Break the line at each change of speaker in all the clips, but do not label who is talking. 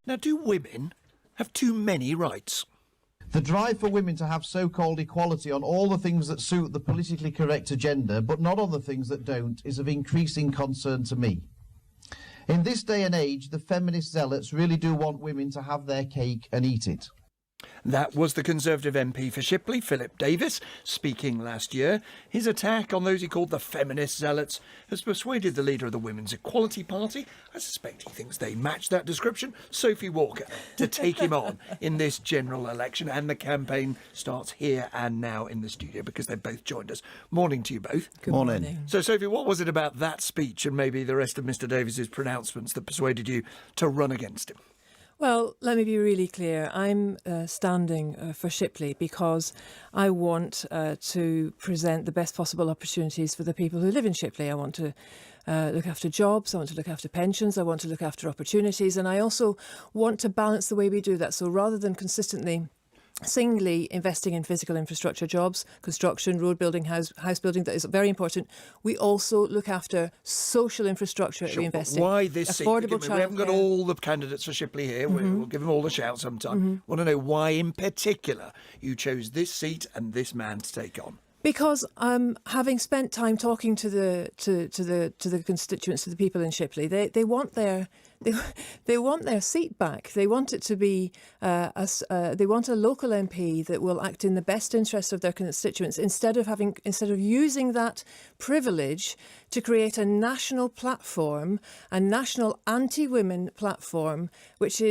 Now, do women have too many rights?
The drive for women to have so-called equality on all the things that suit the politically correct agenda, but not on the things that don't, is of increasing concern to me. In this day and age, the feminist zealots really do want women to have their cake and eat it.
That was the Conservative MP for Shipley, Philip Davies, speaking last year. His attack on those he called the feminist zealots has persuaded the leader of the Women's Equality Party, I suspect he thinks they match that description, Sophie Walker, to take him on in this general election. And the campaign starts here and now in the studio because they've both joined us. Morning to you both.
Good morning.
So, Sophie, what was it about that speech and maybe the rest of Mr Davies' pronouncements that persuaded you to run against him?
Well, let me be really clear. I'm standing for Shipley because I want to present the best possible opportunities for the people who live in Shipley. I want to look after jobs, I want to look after pensions, I want to look after opportunities, and I also want to balance the way we do that. So rather than consistently singly investing in physical infrastructure jobs, construction, road building, house building, that is very important. We also look after social infrastructure.
Sure,
we invest
why this
affordable
seat? We haven't got all the candidates for Shipley here. We'll give them all a shout sometime. Want to know why in particular you chose this seat and this man to take on?
Because having spent time talking to the constituents, to the people in Shipley, they want their seat back. They want it to be they want a local MP that will act in the best interest of their constituents instead of using that privilege to create a national platform, a national anti-women platform, which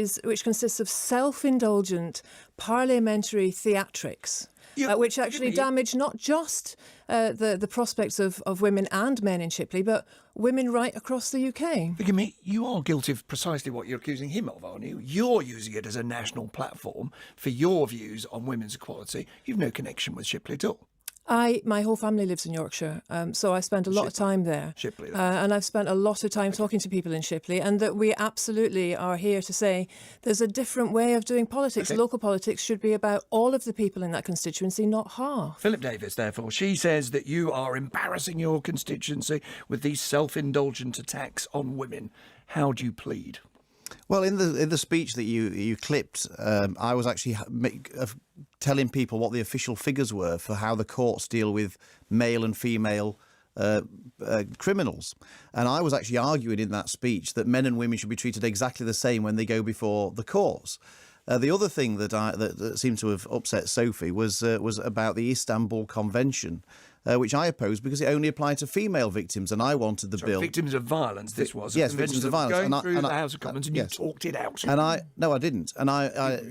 consists of self-indulgent parliamentary theatrics. Which actually damage not just the prospects of women and men in Shipley, but women right across the UK.
Forgive me, you are guilty of precisely what you're accusing him of, aren't you? You're using it as a national platform for your views on women's equality. You've no connection with Shipley at all.
My whole family lives in Yorkshire, so I spend a lot of time there.
Shipley.
And I've spent a lot of time talking to people in Shipley, and that we absolutely are here to say there's a different way of doing politics.
Okay.
Local politics should be about all of the people in that constituency, not half.
Philip Davies, therefore, she says that you are embarrassing your constituency with these self-indulgent attacks on women. How do you plead?
Well, in the speech that you clipped, I was actually telling people what the official figures were for how the courts deal with male and female criminals. And I was actually arguing in that speech that men and women should be treated exactly the same when they go before the courts. The other thing that seemed to have upset Sophie was about the Istanbul Convention, which I opposed because it only applied to female victims, and I wanted the bill.
Victims of violence, this was.
Yes, victims of violence.
Going through the House of Commons, and you talked it out.
And no, I didn't. And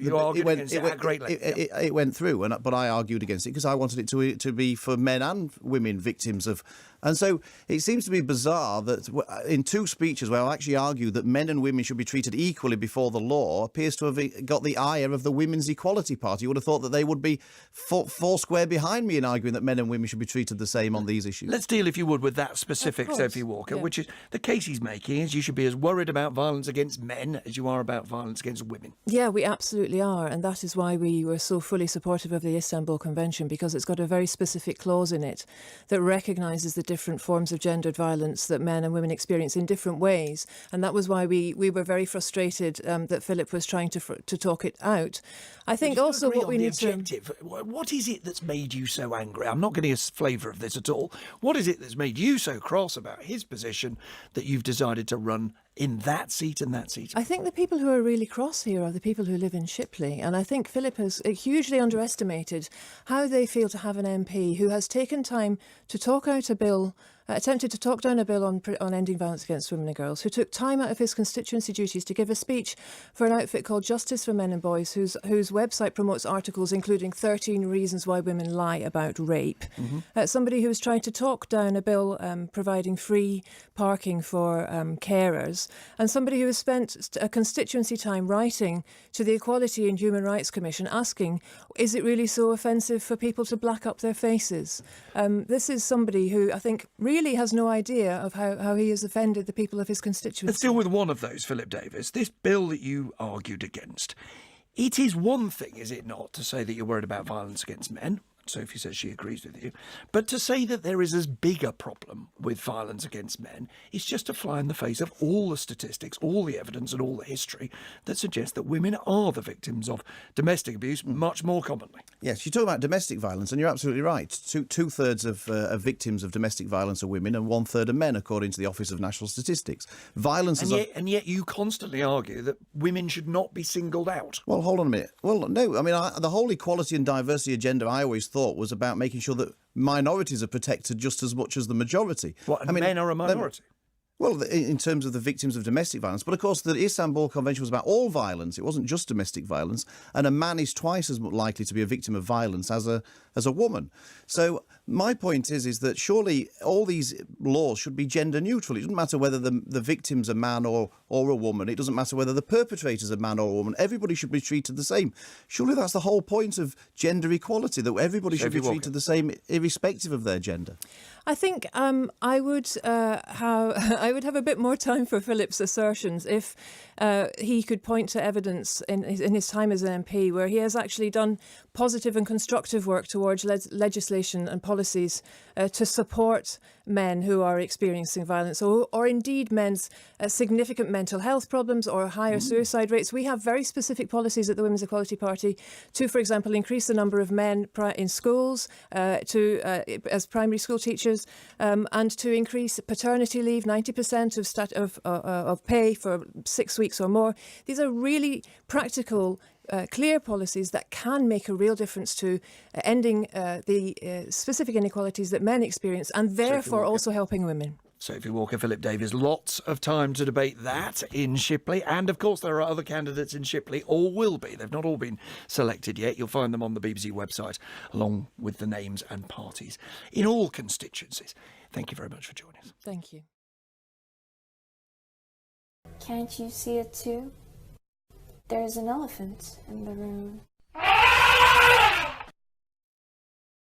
you argued against it at great length.
It went through, but I argued against it because I wanted it to be for men and women victims of. And so it seems to be bizarre that in two speeches where I actually argued that men and women should be treated equally before the law appears to have got the ire of the Women's Equality Party. You would have thought that they would be four square behind me in arguing that men and women should be treated the same on these issues.
Let's deal, if you would, with that specific Sophie Walker, which is the case he's making is you should be as worried about violence against men as you are about violence against women. Yeah,
we absolutely are. And that is why we were so fully supportive of the Istanbul Convention, because it's got a very specific clause in it that recognises the different forms of gendered violence that men and women experience in different ways. And that was why we were very frustrated that Philip was trying to talk it out. I think also what we need to...
What is it that's made you so angry? I'm not getting a flavour of this at all. What is it that's made you so cross about his position that you've decided to run in that seat and that seat?
I think the people who are really cross here are the people who live in Shipley, and I think Philip has hugely underestimated how they feel to have an MP who has taken time to talk out a bill, attempted to talk down a bill on ending violence against women and girls, who took time out of his constituency duties to give a speech for an outfit called Justice for Men and Boys, whose website promotes articles including 13 reasons why women lie about rape. Somebody who was trying to talk down a bill providing free parking for carers, and somebody who has spent a constituency time writing to the Equality and Human Rights Commission asking, is it really so offensive for people to black up their faces? This is somebody who I think really has no idea of how he has offended the people of his constituency.
Let's deal with one of those, Philip Davies. This bill that you argued against, it is one thing, is it not, to say that you're worried about violence against men? Sophie says she agrees with you. But to say that there is as big a problem with violence against men is just a fly in the face of all the statistics, all the evidence and all the history that suggests that women are the victims of domestic abuse much more commonly.
Yes, you talk about domestic violence, and you're absolutely right. Two-thirds of victims of domestic violence are women, and 1/3 are men, according to the Office of National Statistics. Violence
and yet you constantly argue that women should not be singled out.
Well, hold on a minute. Well, no, I mean, the whole equality and diversity agenda I always thought was about making sure that minorities are protected just as much as the majority.
What, and men are a minority?
Well, in terms of the victims of domestic violence. But, of course, the Istanbul Convention was about all violence. It wasn't just domestic violence. And a man is twice as likely to be a victim of violence as a woman. So my point is that surely all these laws should be gender neutral. It doesn't matter whether the victim's a man or a woman. It doesn't matter whether the perpetrator's a man or a woman. Everybody should be treated the same. Surely that's the whole point of gender equality, that everybody should be treated the same irrespective of their gender.
I think I would have a bit more time for Philip's assertions if he could point to evidence in his time as an MP where he has actually done positive and constructive work towards legislation and policies to support men who are experiencing violence, or indeed men's significant mental health problems or higher suicide rates. We have very specific policies at the Women's Equality Party to, for example, increase the number of men in schools as primary school teachers, and to increase paternity leave, 90% of pay for 6 weeks or more. These are really practical, clear policies that can make a real difference to ending the specific inequalities that men experience, and therefore also helping women.
Sophie Walker, Philip Davies, lots of time to debate that in Shipley. And, of course, there are other candidates in Shipley, or will be. They've not all been selected yet. You'll find them on the BBC website, along with the names and parties in all constituencies. Thank you very much for joining us.
Thank you.
Can't you see it too? There's an elephant in the room.